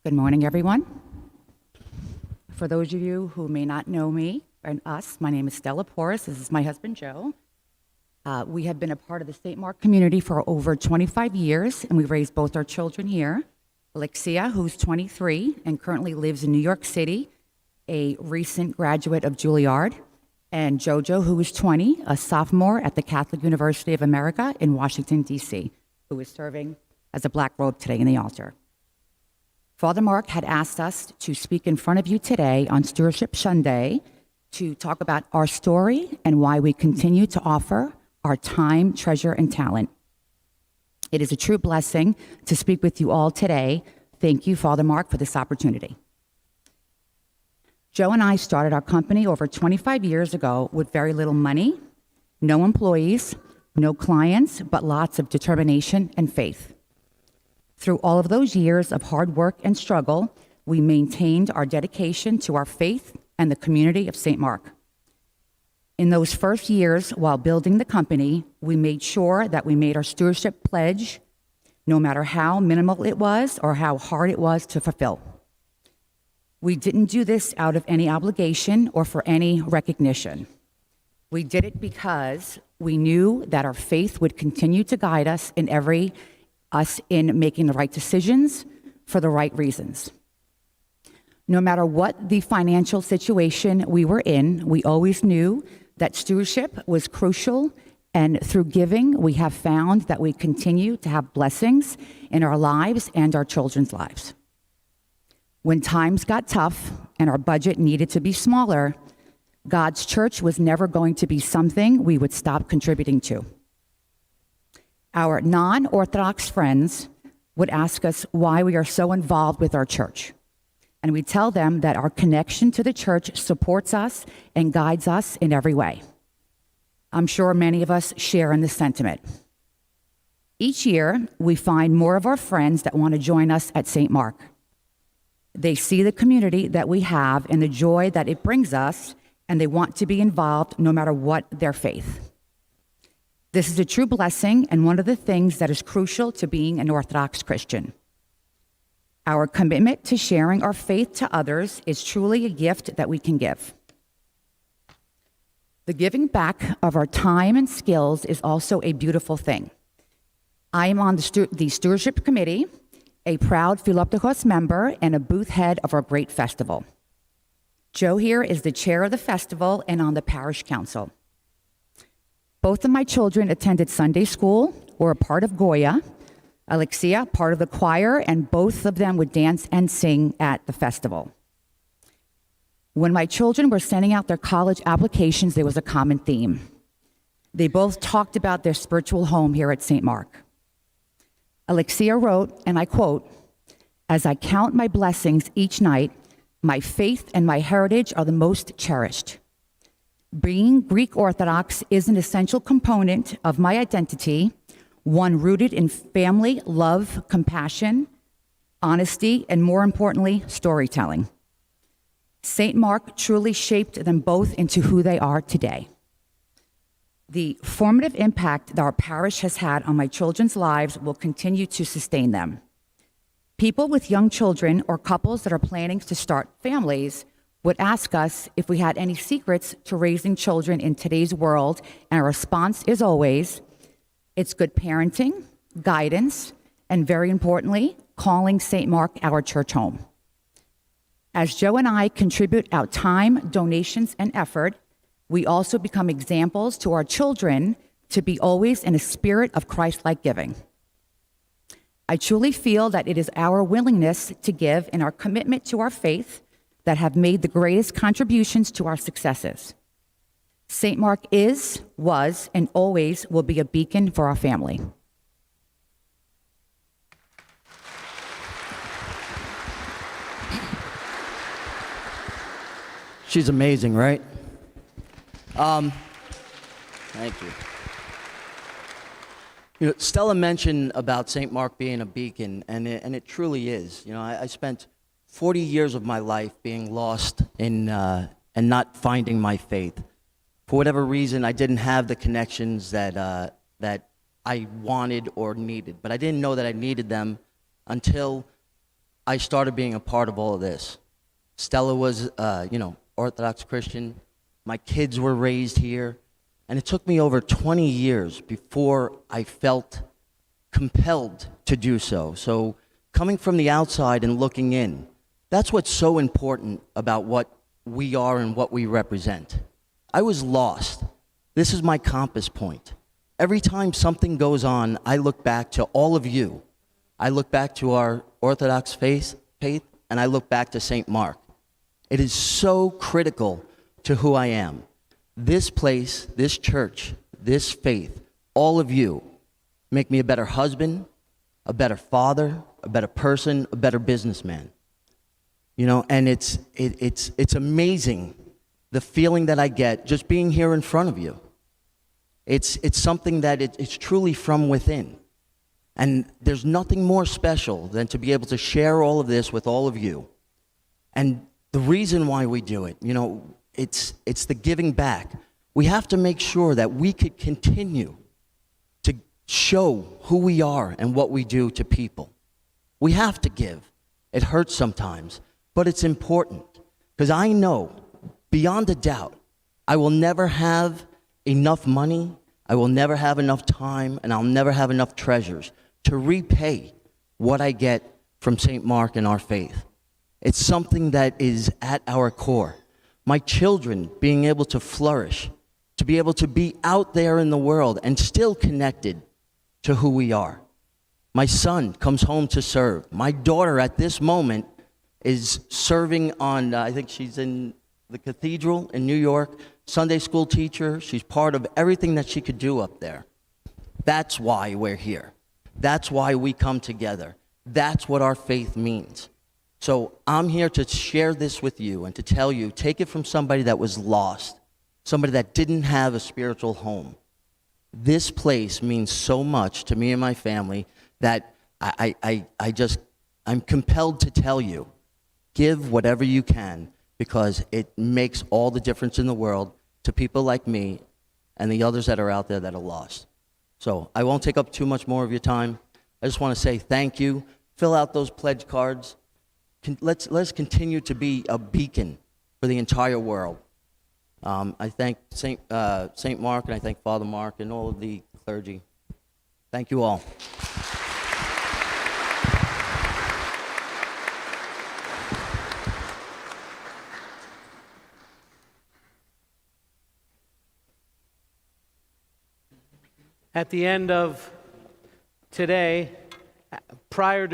Good morning, everyone. For those of you who may not know me and us, my name is Stella. This is my husband, Joe. We have been a part of the St. Mark community for over 25 years, and we've raised both our children here. Alexia, who's 23 and currently lives in New York City, a recent graduate of Juilliard, and Jojo, who is 20, a sophomore at the Catholic University of America in Washington, D.C., who is serving as a black robe today in the altar. Father Mark had asked us to speak in front of you today on Stewardship Sunday to talk about our story and why we continue to offer our time, treasure, and talent. It is a true blessing to speak with you all today. Thank you, Father Mark, for this opportunity. Joe and I started our company over 25 years ago with very little money, no employees, no clients, but lots of determination and faith. Through all of those years of hard work and struggle, we maintained our dedication to our faith and the community of St. Mark. In those first years while building the company, we made sure that we made our stewardship pledge, no matter how minimal it was or how hard it was to fulfill. We didn't do this out of any obligation or for any recognition. We did it because we knew that our faith would continue to guide us in making the right decisions for the right reasons. No matter what the financial situation we were in, we always knew that stewardship was crucial, and through giving, we have found that we continue to have blessings in our lives and our children's lives. When times got tough and our budget needed to be smaller, God's church was never going to be something we would stop contributing to. Our non-Orthodox friends would ask us why we are so involved with our church. And we tell them that our connection to the church supports us and guides us in every way. I'm sure many of us share in this sentiment. Each year, we find more of our friends that want to join us at St. Mark. They see the community that we have and the joy that it brings us, and they want to be involved no matter what their faith. This is a true blessing and one of the things that is crucial to being an Orthodox Christian. Our commitment to sharing our faith to others is truly a gift that we can give. The giving back of our time and skills is also a beautiful thing. I am on the Stewardship Committee, a proud Philoptochos member, and a booth head of our great festival. Joe here is the chair of the festival and on the parish council. Both of my children attended Sunday school, were a part of Goya, Alexia, part of the choir, and both of them would dance and sing at the festival. When my children were sending out their college applications, there was a common theme. They both talked about their spiritual home here at St. Mark. Alexia wrote, and I quote, "As I count my blessings each night, my faith and my heritage are the most cherished. Being Greek Orthodox is an essential component of my identity, one rooted in family, love, compassion, honesty, and more importantly, storytelling. St. Mark truly shaped them both into who they are today." The formative impact that our parish has had on my children's lives will continue to sustain them. People with young children or couples that are planning to start families would ask us if we had any secrets to raising children in today's world, and our response is always, it's good parenting, guidance, and very importantly, calling St. Mark our church home. As Joe and I contribute our time, donations, and effort, we also become examples to our children to be always in a spirit of Christ-like giving. I truly feel that it is our willingness to give and our commitment to our faith that have made the greatest contributions to our successes. St. Mark is, was, and always will be a beacon for our family. She's amazing, right? Thank you. You know, Stella mentioned about St. Mark being a beacon, and it truly is. You know, I spent 40 years of my life being lost in and not finding my faith. For whatever reason, I didn't have the connections that I wanted or needed, but I didn't know that I needed them until I started being a part of all of this. Stella was, Orthodox Christian. My kids were raised here. And it took me over 20 years before I felt compelled to do so. So coming from the outside and looking in, that's what's so important about what we are and what we represent. I was lost. This is my compass point. Every time something goes on, I look back to all of you. I look back to our Orthodox faith, and I look back to St. Mark. It is so critical to who I am. This place, this church, this faith, all of you make me a better husband, a better father, a better person, a better businessman. And it's amazing the feeling that I get just being here in front of you. It's something that it's truly from within. And there's nothing more special than to be able to share all of this with all of you. And the reason why we do it, it's the giving back. We have to make sure that we could continue to show who we are and what we do to people. We have to give. It hurts sometimes, but it's important, because I know beyond a doubt I will never have enough money, I will never have enough time, and I'll never have enough treasures to repay what I get from St. Mark and our faith. It's something that is at our core. My children being able to flourish, to be able to be out there in the world and still connected to who we are. My son comes home to serve. My daughter at this moment is serving on, I think she's in the cathedral in New York, Sunday school teacher. She's part of everything that she could do up there. That's why we're here. That's why we come together. That's what our faith means. So I'm here to share this with you and to tell you, take it from somebody that was lost, somebody that didn't have a spiritual home. This place means so much to me and my family that I'm compelled to tell you, give whatever you can, because it makes all the difference in the world to people like me and the others that are out there that are lost. So I won't take up too much more of your time. I just want to say thank you. Fill out those pledge cards. Let's continue to be a beacon for the entire world. I thank St. Mark, and I thank Father Mark and all of the clergy. Thank you all. At the end of today, prior to